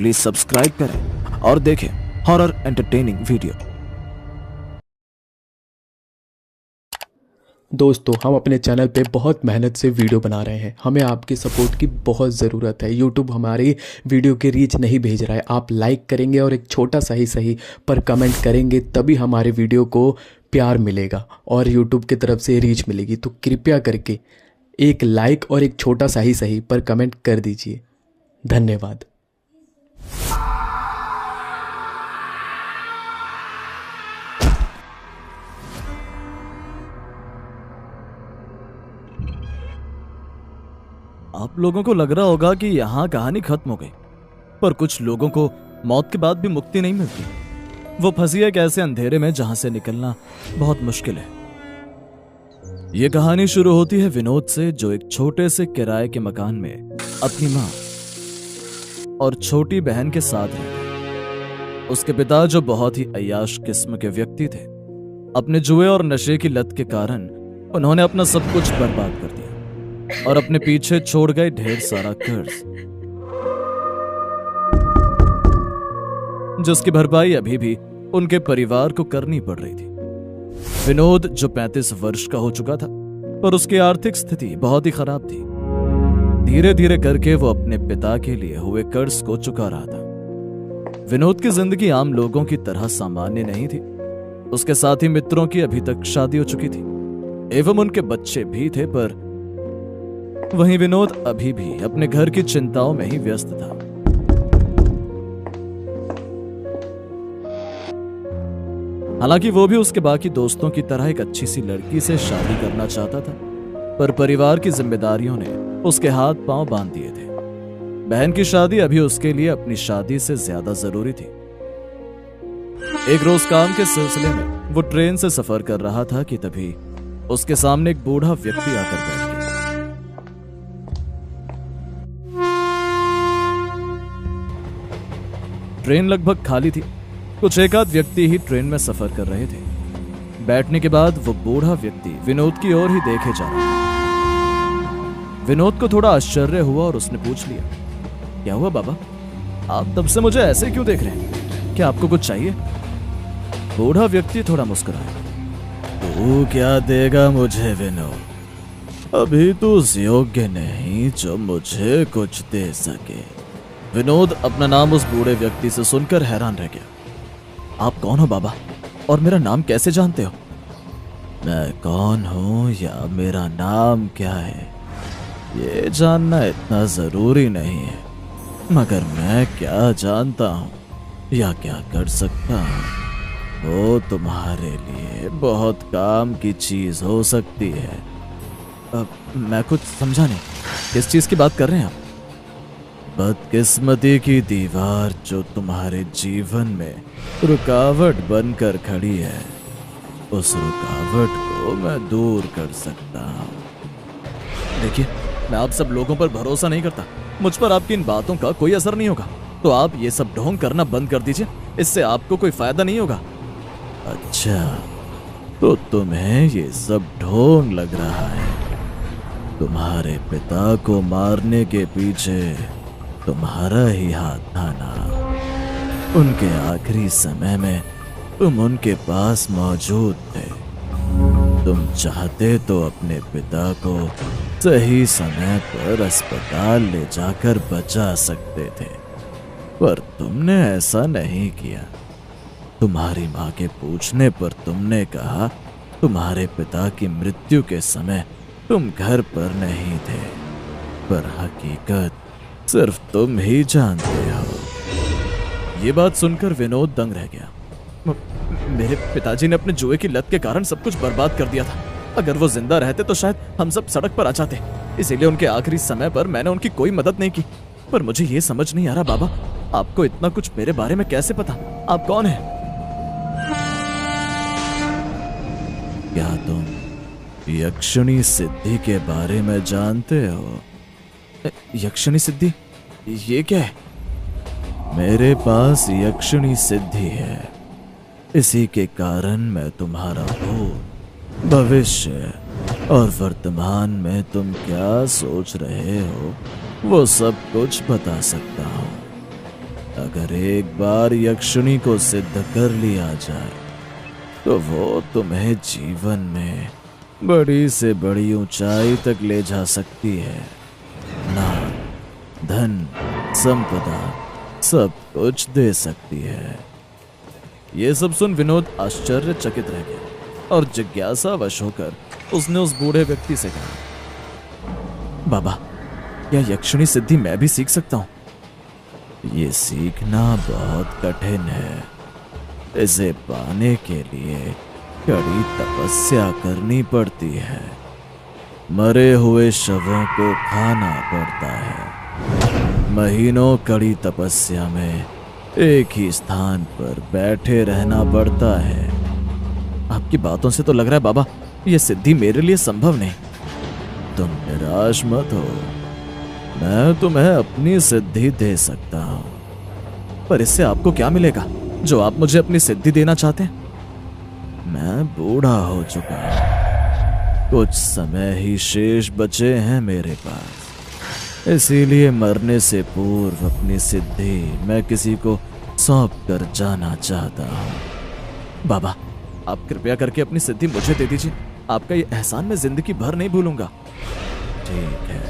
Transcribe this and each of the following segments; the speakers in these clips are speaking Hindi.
प्लीज सब्सक्राइब करें और देखें हॉरर एंटरटेनिंग वीडियो। दोस्तों, हम अपने चैनल पे बहुत मेहनत से वीडियो बना रहे हैं। हमें आपकी सपोर्ट की बहुत ज़रूरत है। यूट्यूब हमारी वीडियो की रीच नहीं भेज रहा है। आप लाइक करेंगे और एक छोटा सा ही सही पर कमेंट करेंगे, तभी हमारे वीडियो को प्यार मिलेगा और यूट्यूब की तरफ से रीच मिलेगी। तो कृपया करके एक लाइक और एक छोटा सा ही सही पर कमेंट कर दीजिए। धन्यवाद। आप लोगों को लग रहा होगा कि यहाँ कहानी खत्म हो गई, पर कुछ लोगों को मौत के बाद भी मुक्ति नहीं मिलती। वो फंसी है एक ऐसे अंधेरे में जहां से निकलना बहुत मुश्किल है। ये कहानी शुरू होती है विनोद से, जो एक छोटे से किराए के मकान में अपनी माँ और छोटी बहन के साथ रहते। उसके पिता, जो बहुत ही अय्याश किस्म के व्यक्ति थे, अपने जुए और नशे की लत के कारण उन्होंने अपना सब कुछ बर्बाद कर दिया और अपने पीछे छोड़ गए ढेर सारा कर्ज, जिसकी भरपाई अभी भी उनके परिवार को करनी पड़ रही थी। विनोद, जो 35 वर्ष का हो चुका था, पर उसकी आर्थिक स्थिति बहुत ही खराब थी। धीरे धीरे करके वो अपने पिता के लिए हुए कर्ज को चुका रहा था। विनोद की जिंदगी आम लोगों की तरह सामान्य नहीं थी। उसके साथी मित्रों की अभी तक शादी हो चुकी थी एवं उनके बच्चे भी थे, पर वहीं विनोद अभी भी अपने घर की चिंताओं में ही व्यस्त था। हालांकि वो भी उसके बाकी दोस्तों की तरह एक अच्छी सी लड़की से शादी करना चाहता था, पर परिवार की जिम्मेदारियों ने उसके हाथ पांव बांध दिए थे। बहन की शादी अभी उसके लिए अपनी शादी से ज्यादा जरूरी थी। एक रोज काम के सिलसिले में वो ट्रेन से सफर कर रहा था कि तभी उसके सामने एक बूढ़ा व्यक्ति आकर बैठ गया। ट्रेन लगभग खाली थी। कुछ एक आध व्यक्ति ही ट्रेन में सफर कर रहे थे। बैठने के बाद वो बूढ़ा व्यक्ति विनोद की ओर ही देखे जा रहा था। विनोद को थोड़ा आश्चर्य हुआ और उसने पूछ लिया, क्या हुआ बाबा, आप तब से मुझे ऐसे क्यों देख रहे हैं? क्या आपको कुछ चाहिए? बूढ़ा व्यक्ति थोड़ा मुस्कुराया। तू क्या देगा मुझे विनोद? अभी तू उस योग्य नहीं जो मुझे कुछ दे सके। विनोद अपना नाम उस बूढ़े व्यक्ति से सुनकर हैरान रह गया। आप कौन हो बाबा, और मेरा नाम कैसे जानते हो? मैं कौन हूं या मेरा नाम क्या है, ये जानना इतना जरूरी नहीं है, मगर मैं क्या जानता हूं या क्या कर सकता हूं वो तुम्हारे लिए बहुत काम की चीज हो सकती है। मैं कुछ समझा नहीं, किस चीज की बात कर रहे हैं आप? बदकिस्मती की दीवार जो तुम्हारे जीवन में रुकावट बनकर खड़ी है, उस रुकावट को मैं दूर कर सकता हूँ। देखिए, मैं आप सब लोगों पर भरोसा नहीं करता। मुझ पर आपकी इन बातों का कोई असर नहीं होगा, तो आप ये सब ढोंग करना बंद कर दीजिए। इससे आपको कोई फायदा नहीं होगा। अच्छा, तो तुम्हें ये सब ढोंग लग रहा है। तुम्हारे पिता को मारने के पीछे तुम्हारा ही हाथ था ना? उनके आखिरी समय में तुम उनके पास मौजूद थे। तुम चाहते तो अपने पिता को सही समय पर अस्पताल ले जाकर बचा सकते थे, पर तुमने ऐसा नहीं किया। तुम्हारी माँ के पूछने पर तुमने कहा तुम्हारे पिता की मृत्यु के समय तुम घर पर नहीं थे, पर हकीकत सिर्फ तुम ही जानते हो। ये बात सुनकर विनोद दंग रह गया। मेरे पिताजी ने अपने जुए की लत के कारण सब कुछ बर्बाद कर दिया था। अगर वो जिंदा रहते तो शायद हम सब सड़क पर आ जाते। इसीलिए उनके आखिरी समय पर मैंने उनकी कोई मदद नहीं की। पर मुझे ये समझ नहीं आ रहा बाबा, आपको इतना कुछ मेरे बारे में कैसे पता? आप कौन हैं? क्या तुम यक्षिणी सिद्धि के बारे में जानते हो? यक्षिणी सिद्धि? ये क्या है? मेरे पास यक्षिणी सिद्धि है। इसी के कारण मैं तुम्हारा भूत, भविष्य और वर्तमान में तुम क्या सोच रहे हो वो सब कुछ बता सकता हूँ। अगर एक बार यक्षिणी को सिद्ध कर लिया जाए तो वो तुम्हें जीवन में बड़ी से बड़ी ऊंचाई तक ले जा सकती है। नाम, धन, संपदा सब कुछ दे सकती है। ये सब सुन विनोद आश्चर्यचकित रह गया और जिज्ञासावश होकर उसने उस बूढ़े व्यक्ति से कहा, बाबा, क्या यक्षिणी सिद्धि मैं भी सीख सकता हूं? ये सीखना बहुत कठिन है। इसे पाने के लिए कड़ी तपस्या करनी पड़ती है। मरे हुए शवों को खाना पड़ता है। महीनों कड़ी तपस्या में एक ही स्थान पर बैठे रहना पड़ता है। आपकी बातों से तो लग रहा है बाबा, यह सिद्धि मेरे लिए संभव नहीं। तुम निराश मत हो, मैं तुम्हें अपनी सिद्धि दे सकता हूं। पर इससे आपको क्या मिलेगा जो आप मुझे अपनी सिद्धि देना चाहते हैं? मैं बूढ़ा हो चुका हूं, कुछ समय ही शेष बचे हैं मेरे पास। इसीलिए मरने से पूर्व अपनी सिद्धि मैं किसी को सौंप कर जाना चाहता हूं। बाबा, आप कृपया करके अपनी सिद्धि मुझे दे दीजिए। आपका ये एहसान मैं जिंदगी भर नहीं भूलूंगा। ठीक है,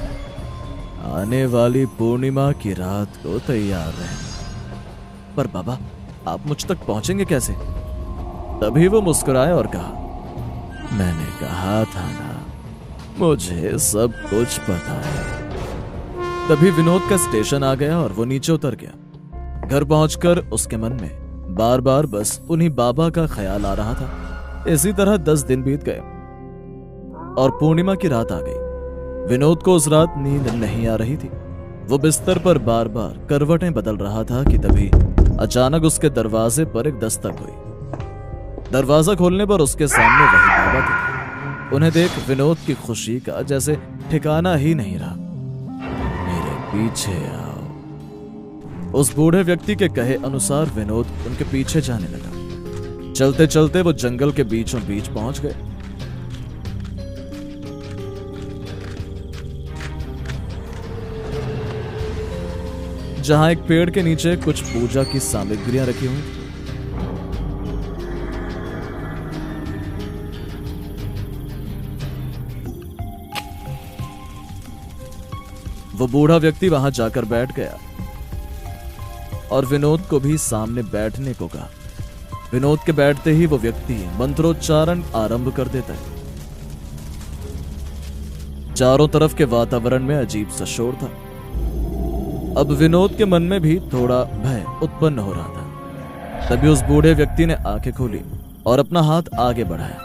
आने वाली पूर्णिमा की रात को तैयार रहना। पर बाबा, आप मुझ तक पहुंचेंगे कैसे? तभी वो मुस्कुराए और कहा, मैंने कहा था ना, मुझे सब कुछ पता है। तभी विनोद का स्टेशन आ गया और वो नीचे उतर गया। घर पहुंचकर उसके मन में बार बार बस उन्हीं बाबा का ख्याल आ रहा था। इसी तरह 10 दिन बीत गए और पूर्णिमा की रात आ गई। विनोद को उस रात नींद नहीं आ रही थी। वो बिस्तर पर बार बार करवटें बदल रहा था कि तभी अचानक उसके दरवाजे पर एक दस्तक हुई। दरवाजा खोलने पर उसके सामने वही बाबा थे। उन्हें देख विनोद की खुशी का जैसे ठिकाना ही नहीं रहा। मेरे पीछे आओ। उस बूढ़े व्यक्ति के कहे अनुसार विनोद उनके पीछे जाने लगा। चलते चलते वो जंगल के बीचों बीच पहुंच गए। जहां एक पेड़ के नीचे कुछ पूजा की सामग्रियां रखी हुई। वो बूढ़ा व्यक्ति वहां जाकर बैठ गया और विनोद को भी सामने बैठने को कहा। विनोद के बैठते ही वो व्यक्ति मंत्रोच्चारण आरंभ कर देता है। चारों तरफ के वातावरण में अजीब सा शोर था। अब विनोद के मन में भी थोड़ा भय उत्पन्न हो रहा था। तभी उस बूढ़े व्यक्ति ने आंखें खोली और अपना हाथ आगे बढ़ाया,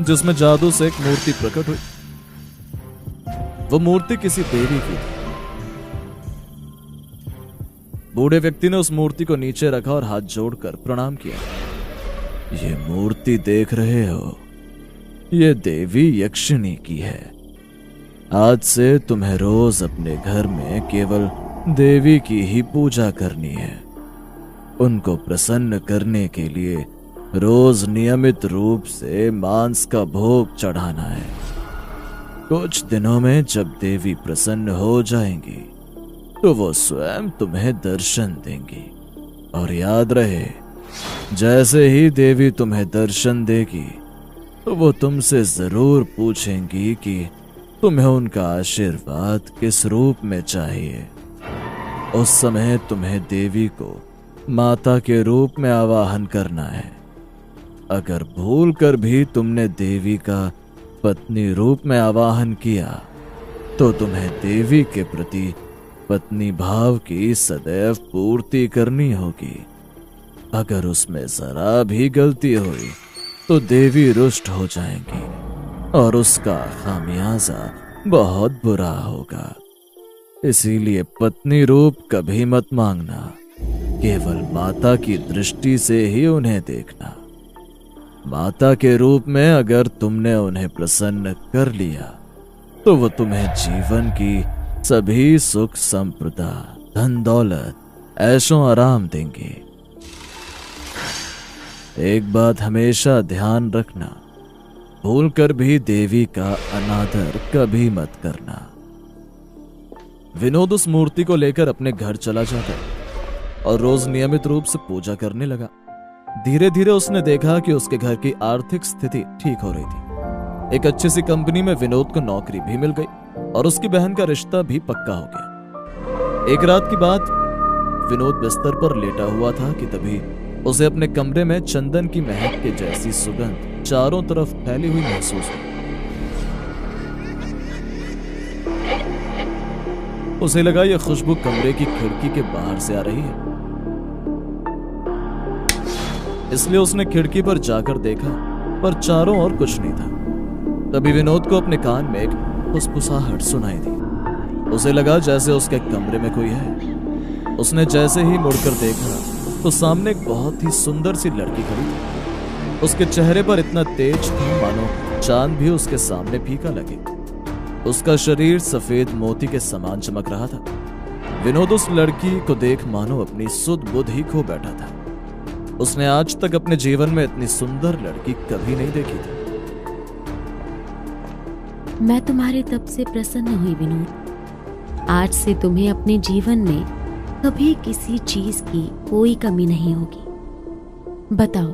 जिसमें जादू से एक मूर्ति प्रकट हुई। वो मूर्ति किसी देवी की थी। बूढ़े व्यक्ति ने उस मूर्ति को नीचे रखा और हाथ जोड़कर प्रणाम किया। ये मूर्ति देख रहे हो, ये देवी यक्षिणी की है। आज से तुम्हें रोज अपने घर में केवल देवी की ही पूजा करनी है। उनको प्रसन्न करने के लिए रोज नियमित रूप से मांस का भोग चढ़ाना है। कुछ दिनों में जब देवी प्रसन्न हो जाएंगी तो वो स्वयं तुम्हें दर्शन देंगी। और याद रहे, जैसे ही देवी तुम्हें दर्शन देगी तो वो तुमसे जरूर पूछेंगी कि तुम्हें उनका आशीर्वाद किस रूप में चाहिए। उस समय तुम्हें देवी को माता के रूप में आवाहन करना है। अगर भूल कर भी तुमने देवी का पत्नी रूप में आवाहन किया तो तुम्हें देवी के प्रति पत्नी भाव की सदैव पूर्ति करनी होगी। अगर उसमें जरा भी गलती हुई तो देवी रुष्ट हो जाएंगी और उसका खामियाजा बहुत बुरा होगा। इसीलिए पत्नी रूप कभी मत मांगना, केवल माता की दृष्टि से ही उन्हें देखना। माता के रूप में अगर तुमने उन्हें प्रसन्न कर लिया तो वो तुम्हें जीवन की सभी सुख संपदा, धन दौलत, ऐशो आराम देंगे। एक बात हमेशा ध्यान रखना, भूल कर भी देवी का अनादर कभी मत करना। विनोद उस मूर्ति को लेकर अपने घर चला जाता है। और रोज नियमित रूप से पूजा करने लगा। धीरे धीरे उसने देखा कि उसके घर की आर्थिक स्थिति ठीक हो रही थी। एक अच्छी सी कंपनी में विनोद को नौकरी भी मिल गई और उसकी बहन का रिश्ता भी पक्का हो गया। एक रात की बात, विनोद बिस्तर पर लेटा हुआ था कि तभी उसे अपने कमरे में चंदन की महक के जैसी सुगंध चारों तरफ फैली हुई महसूस हुई। उसे लगा यह खुशबू कमरे की खिड़की के बाहर से आ रही है, इसलिए उसने खिड़की पर जाकर देखा, पर चारों ओर कुछ नहीं था। तभी विनोद को अपने कान में एक फुसफुसाहट सुनाई दी। उसे लगा जैसे उसके कमरे में कोई है। उसने जैसे ही मुड़कर देखा तो सामने एक बहुत ही सुंदर सी लड़की खड़ी थी। उसके चेहरे पर इतना तेज था मानो चांद भी उसके सामने फीका लगे। उसका शरीर सफेद मोती के समान चमक रहा था। विनोद उस लड़की को देख मानो अपनी सुध बुध ही खो बैठा था। उसने आज तक अपने जीवन में इतनी सुंदर लड़की कभी नहीं देखी थी। मैं तुम्हारे तब से प्रसन्न हुई विनोद। आज से तुम्हें अपने जीवन में कभी किसी चीज की कोई कमी नहीं होगी। बताओ,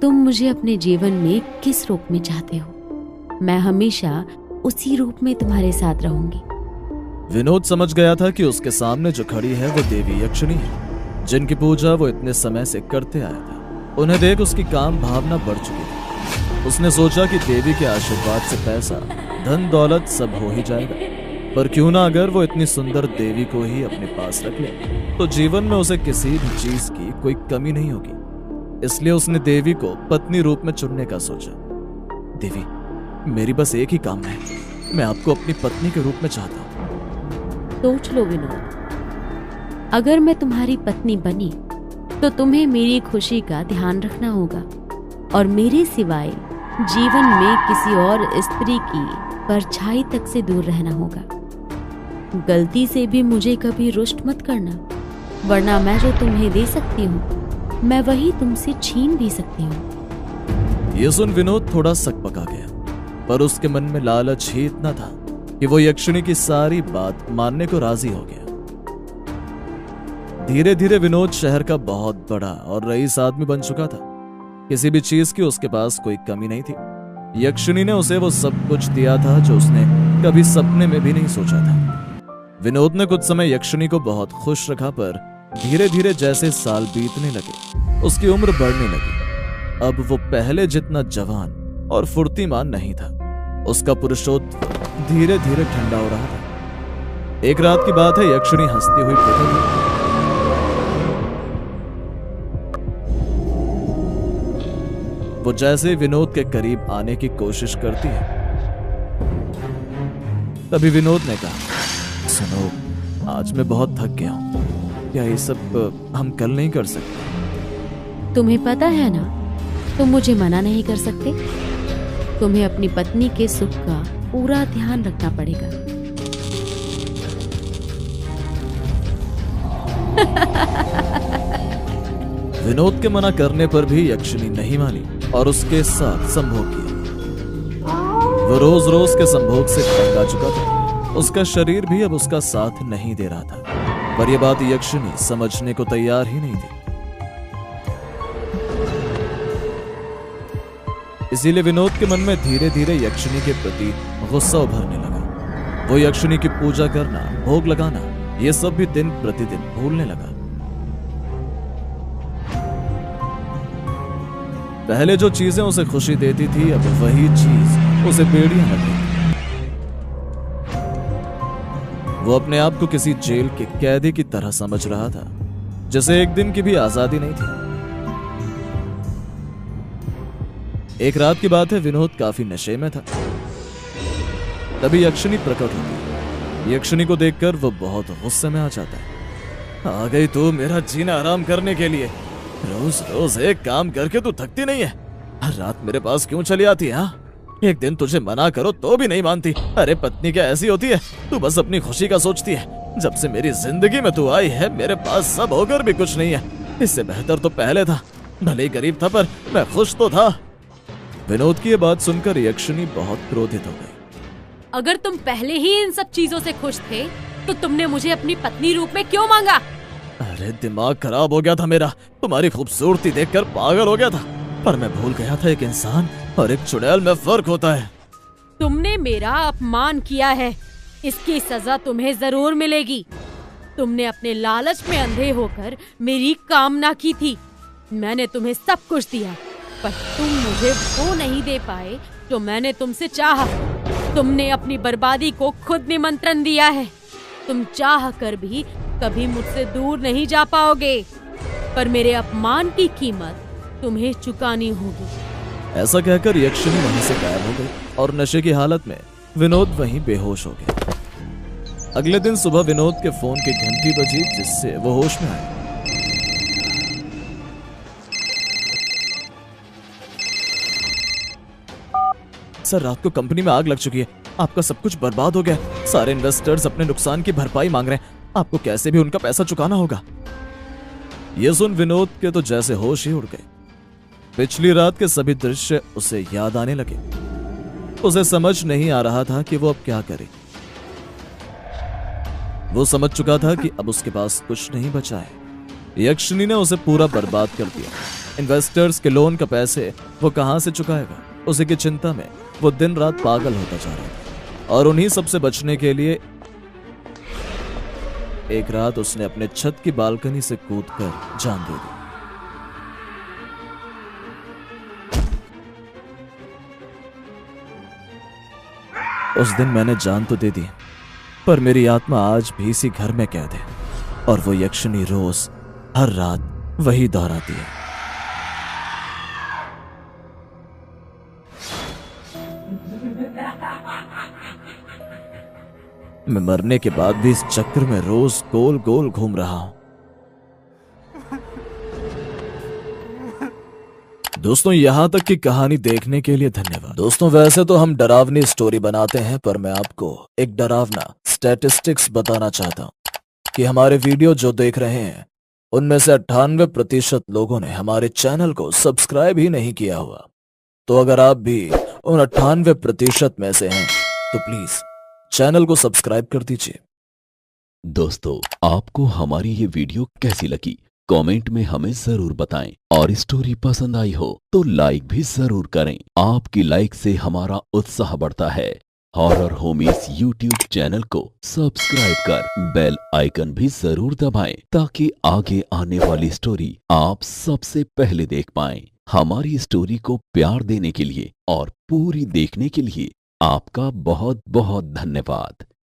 तुम मुझे अपने जीवन में किस रूप में चाहते हो? मैं हमेशा उसी रूप में तुम्हारे साथ रहूंगी। विनोद समझ गया था कि उसके सामने जो खड़ी है वो देवी यक्षिणी है, जिनकी पूजा वो इतने समय से करते आया था। उन्हें देख उसकी काम भावना बढ़ चुकी थी। उसने सोचा कि देवी के आशीर्वाद से पैसा, धन दौलत सब हो ही जाएगा, पर क्यों ना अगर वो इतनी सुंदर देवी को ही अपने पास रख ले तो जीवन में उसे किसी भी चीज की कोई कमी नहीं होगी। इसलिए उसने देवी को पत्नी रूप में चुनने का सोचा। देवी, मेरी बस एक ही काम है, मैं आपको अपनी पत्नी के रूप में चाहता हूँ। सोच लो विनोद, अगर मैं तुम्हारी पत्नी बनी तो तुम्हें मेरी खुशी का ध्यान रखना होगा और मेरे सिवाय जीवन में किसी और स्त्री की परछाई तक से दूर रहना होगा। गलती से भी मुझे कभी रुष्ट मत करना, वरना मैं जो तुम्हें दे सकती हूँ मैं वही तुमसे छीन भी सकती हूँ। ये सुन विनोद थोड़ा सकपका गया, पर उसके मन में लालच ही इतना था कि वो यक्षिणी की सारी बात मानने को राजी हो गया। धीरे धीरे विनोद शहर का बहुत बड़ा और रईस आदमी बन चुका था। किसी भी चीज की उसके पास कोई कमी नहीं थी। यक्षिणी ने उसे वो सब कुछ दिया था जो उसने कभी सपने में भी नहीं सोचा था। विनोद ने कुछ समय यक्षिणी को बहुत खुश रखा, पर धीरे धीरे जैसे साल बीतने लगे उसकी उम्र बढ़ने लगी। अब वो पहले जितना जवान और फुर्तीमान नहीं था। उसका पुरुषोत्व धीरे धीरे ठंडा हो रहा था। एक रात की बात है, यक्षिणी हंसती हुई प्रकट हुई। वो जैसे विनोद के करीब आने की कोशिश करती है, तभी विनोद ने कहा, सुनो, आज मैं बहुत थक गया हूं, क्या ये सब हम कल नहीं कर सकते? तुम्हें पता है ना, तुम मुझे मना नहीं कर सकते। तुम्हें अपनी पत्नी के सुख का पूरा ध्यान रखना पड़ेगा। विनोद के मना करने पर भी यक्षिणी नहीं मानी और उसके साथ संभोग किया। वो रोज रोज के संभोग से तंग आ चुका था। उसका शरीर भी अब उसका साथ नहीं दे रहा था, पर यह बात यक्षिणी समझने को तैयार ही नहीं थी। इसीलिए विनोद के मन में धीरे धीरे यक्षिणी के प्रति गुस्सा उभरने लगा। वो यक्षिणी की पूजा करना, भोग लगाना, ये सब भी दिन प्रतिदिन भूलने लगा। पहले जो चीजें उसे खुशी देती थी, अब वही चीज उसे बेड़ियां लग रही थी। वो अपने आप को किसी जेल के कैदी की तरह समझ रहा था, जैसे एक दिन की भी आजादी नहीं थी। एक रात की बात है, विनोद काफी नशे में था। तभी यक्षिणी प्रकट होती। यक्षिणी को देखकर वो बहुत गुस्से में आ जाता है। आ गई तू मेरा जीना आराम करने के लिए? रोज रोज एक काम करके तू थकती नहीं है? हर रात मेरे पास क्यों चली आती है? एक दिन तुझे मना करो तो भी नहीं मानती। अरे पत्नी क्या ऐसी होती है? तू बस अपनी खुशी का सोचती है। जब से मेरी जिंदगी में तू आई है, मेरे पास सब होकर भी कुछ नहीं है। इससे बेहतर तो पहले था, भले ही गरीब था पर मैं खुश तो था। विनोद की ये बात सुनकर यक्षिणी बहुत क्रोधित हो गई। अगर तुम पहले ही इन सब चीजों से खुश थे तो तुमने मुझे अपनी पत्नी रूप में क्यों मांगा? अरे दिमाग खराब हो गया था मेरा, तुम्हारी खूबसूरती देखकर पागल हो गया था, पर मैं भूल गया था एक इंसान और एक चुड़ैल में फर्क होता है। तुमने मेरा अपमान किया है, इसकी सजा तुम्हें जरूर मिलेगी। तुमने अपने लालच में अंधे होकर मेरी कामना की थी। मैंने तुम्हें सब कुछ दिया, पर तुम मुझे वो नहीं दे पाए जो मैंने तुमसे चाहा। तुमने अपनी बर्बादी को खुद निमंत्रण दिया है। तुम चाह कर भी कभी मुझसे दूर नहीं जा पाओगे, पर मेरे अपमान की कीमत तुम्हें चुकानी होगी। ऐसा कहकर यक्षिनी वहीं से गायब हो गई और नशे की हालत में विनोद वहीं बेहोश हो गया। अगले दिन सुबह विनोद के फोन की घंटी बजी, जिससे वो होश में आया। सर, रात को कंपनी में आग लग चुकी है, आपका सब कुछ बर्बाद हो गया। सारे इन्वेस्टर्स अपने नुकसान की भरपाई मांग रहे हैं, आपको कैसे भी उनका पैसा चुकाना होगा। यह सुन विनोद के तो जैसे होश ही उड़ गए। पिछली रात के सभी दृश्य उसे याद आने लगे। उसे समझ नहीं आ रहा था कि वो अब क्या करे। वो समझ चुका था कि अब उसके पास कुछ नहीं बचा है। यक्षिनी ने उसे पूरा बर्बाद कर दिया। इन्वेस्टर्स के लोन का पैसे वो कहां से चुकाएगा, उसी की चिंता में वो दिन रात पागल होता जा रहा था। और उन्हीं सबसे बचने के लिए एक रात उसने अपने छत की बालकनी से कूदकर जान दे दी। उस दिन मैंने जान तो दे दी, पर मेरी आत्मा आज भी इसी घर में कैद है, और वो यक्षिनी रोज हर रात वही दोहराती है। मैं मरने के बाद भी इस चक्र में रोज गोल गोल घूम रहा हूं। दोस्तों, यहां तक की कहानी देखने के लिए धन्यवाद। दोस्तों, वैसे तो हम डरावनी स्टोरी बनाते हैं, पर मैं आपको एक डरावना स्टैटिस्टिक्स बताना चाहता हूं कि हमारे वीडियो जो देख रहे हैं उनमें से 98% लोगों ने हमारे चैनल को सब्सक्राइब ही नहीं किया हुआ। तो अगर आप भी उन 98% में से हैं तो प्लीज चैनल को सब्सक्राइब कर दीजिए। दोस्तों, आपको हमारी ये वीडियो कैसी लगी कमेंट में हमें जरूर बताएं, और स्टोरी पसंद आई हो तो लाइक भी जरूर करें। आपकी लाइक से हमारा उत्साह बढ़ता है। हॉरर होमीज यूट्यूब चैनल को सब्सक्राइब कर बेल आइकन भी जरूर दबाएं, ताकि आगे आने वाली स्टोरी आप सबसे पहले देख पाएं। हमारी स्टोरी को प्यार देने के लिए और पूरी देखने के लिए आपका बहुत बहुत धन्यवाद।